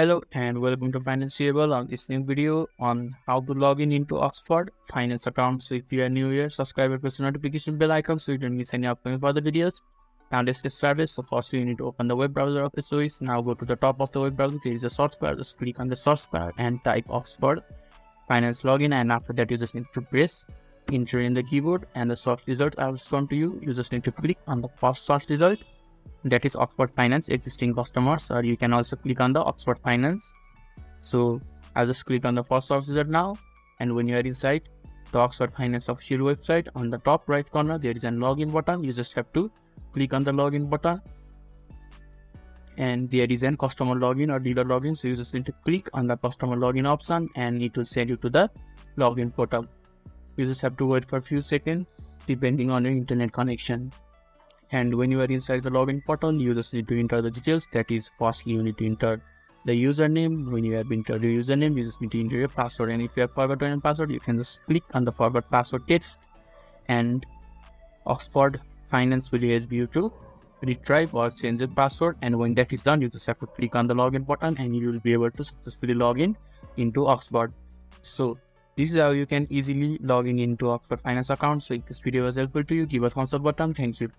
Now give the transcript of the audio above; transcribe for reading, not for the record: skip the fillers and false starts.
Hello and welcome to Financeable. On this new video on how to log in into Oxford Finance account. So if you are new here, subscribe and press the notification bell icon so you don't miss any upcoming further videos. Now let's get started. So first you need to open the web browser of the choice. Now go to the top of the web browser. There is a search bar. Just click on the search bar and type Oxford Finance login, and after that you just need to press enter in the keyboard and the search result will come to you. You just need to click on the first search result, that is Oxford Finance existing customers, or you can also click on the Oxford Finance. So I'll just click on the first search result now, and when you are inside the Oxford Finance official website, on the top right corner there is a login button. You just have to click on the login button, and there is a customer login or dealer login. So you just need to click on the customer login option and it will send you to the login portal. You just have to wait for a few seconds depending on your internet connection. And when you are inside the login portal, you just need to enter the details. That is, firstly you need to enter the username. When you have entered your username, you just need to enter your password, and if you have forgotten your password, you can just click on the forgot password text and Oxford Finance will help you to retrieve or change the password. And when that is done, you just have to click on the login button and you will be able to successfully log in into Oxford. So this is how you can easily log in into Oxford Finance account. So if this video was helpful to you, give a thumbs up button. Thank you.